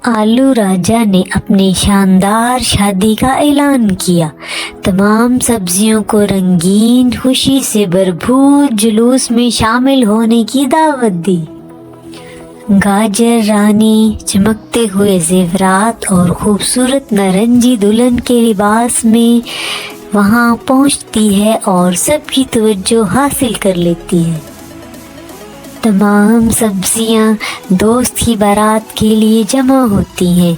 آلو راجا نے اپنی شاندار شادی کا اعلان کیا، تمام سبزیوں کو رنگین خوشی سے بھرپور جلوس میں شامل ہونے کی دعوت دی۔ گاجر رانی چمکتے ہوئے زیورات اور خوبصورت نارنجی دلہن کے لباس میں وہاں پہنچتی ہے اور سب کی توجہ حاصل کر لیتی ہے۔ تمام سبزیاں دوست کی بارات کے لیے جمع ہوتی ہیں،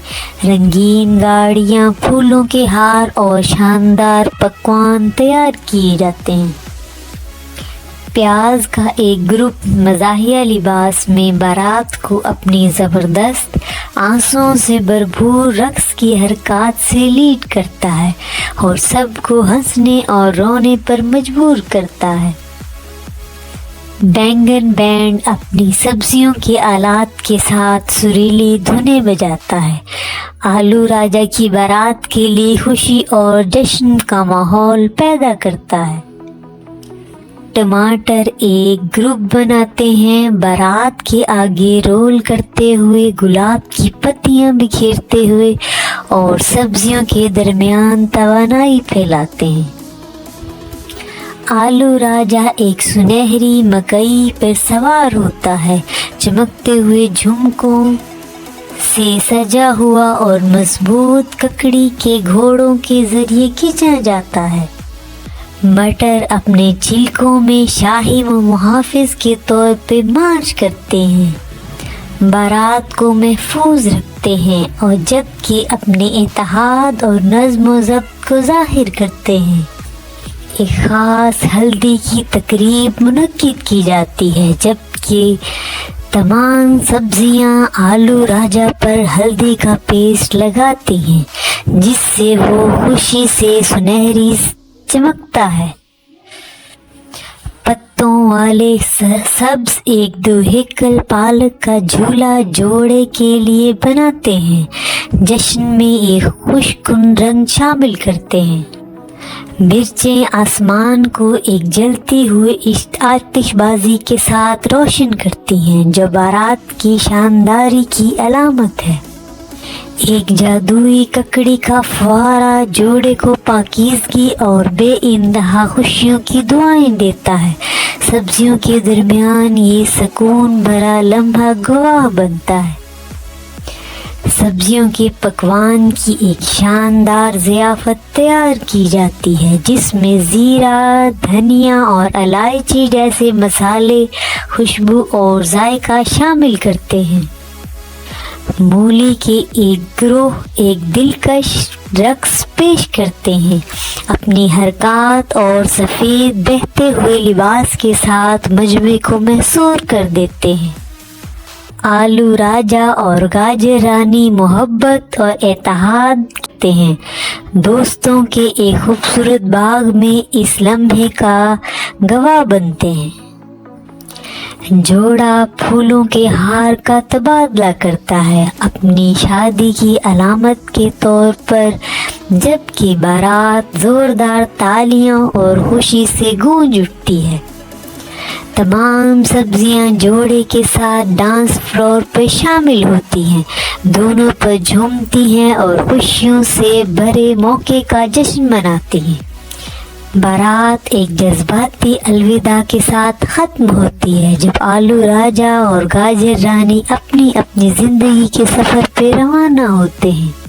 رنگین گاڑیاں، پھولوں کے ہار اور شاندار پکوان تیار کیے جاتے ہیں۔ پیاز کا ایک گروپ مزاحیہ لباس میں بارات کو اپنی زبردست آنسوؤں سے بھرپور رقص کی حرکات سے لیڈ کرتا ہے اور سب کو ہنسنے اور رونے پر مجبور کرتا ہے۔ بینگن بینڈ اپنی سبزیوں کے آلات کے ساتھ سریلی دھنیں بجاتا ہے، آلو راجا کی بارات کے لیے خوشی اور جشن کا ماحول پیدا کرتا ہے۔ ٹماٹر ایک گروپ بناتے ہیں، بارات کے آگے رول کرتے ہوئے، گلاب کی پتیاں بکھیرتے ہوئے اور سبزیوں کے درمیان توانائی پھیلاتے ہیں۔ آلو راجا ایک سنہری مکئی پر سوار ہوتا ہے، چمکتے ہوئے جھمکوں سے سجا ہوا اور مضبوط ککڑی کے گھوڑوں کے ذریعے کھینچا جاتا ہے۔ مٹر اپنے چھلکوں میں شاہی و محافظ کے طور پہ مارچ کرتے ہیں، بارات کو محفوظ رکھتے ہیں اور جبکہ اپنے اتحاد اور نظم و ضبط کو ظاہر کرتے ہیں۔ ایک خاص ہلدی کی تقریب منعقد کی جاتی ہے جبکہ تمام سبزیاں آلو راجا پر ہلدی کا پیسٹ لگاتی ہیں جس سے وہ خوشی سے سنہری چمکتا ہے۔ پتوں والے سبز ایک دو ہیکل پالک کا جھولا جوڑے کے لیے بناتے ہیں، جشن میں ایک خوشگوار رنگ شامل کرتے ہیں۔ مرچیں آسمان کو ایک جلتی ہوئی آتش بازی کے ساتھ روشن کرتی ہیں جو بارات کی شانداری کی علامت ہے۔ ایک جادوئی ککڑی کا فوارہ جوڑے کو پاکیزگی اور بے انتہا خوشیوں کی دعائیں دیتا ہے۔ سبزیوں کے درمیان یہ سکون بھرا لمحہ گواہ بنتا ہے۔ سبزیوں کے پکوان کی ایک شاندار ضیافت تیار کی جاتی ہے جس میں زیرہ، دھنیا اور الائچی جیسے مسالے خوشبو اور ذائقہ شامل کرتے ہیں۔ مولی کے ایک گروہ ایک دلکش رقص پیش کرتے ہیں، اپنی حرکات اور سفید بہتے ہوئے لباس کے ساتھ مجمع کو محصور کر دیتے ہیں۔ آلو راجا اور گاجر رانی محبت اور اتحاد کرتے ہیں، دوستوں کے ایک خوبصورت باغ میں اس لمحے کا گواہ بنتے ہیں۔ جوڑا پھولوں کے ہار کا تبادلہ کرتا ہے اپنی شادی کی علامت کے طور پر، جبکہ بارات زوردار تالیوں اور خوشی سے گونج اٹھتی ہے۔ تمام سبزیاں جوڑے کے ساتھ ڈانس فلور پر شامل ہوتی ہیں، دونوں پر جھومتی ہیں اور خوشیوں سے بھرے موقع کا جشن مناتی ہیں۔ بارات ایک جذباتی الوداع کے ساتھ ختم ہوتی ہے جب آلو راجا اور گاجر رانی اپنی اپنی زندگی کے سفر پہ روانہ ہوتے ہیں۔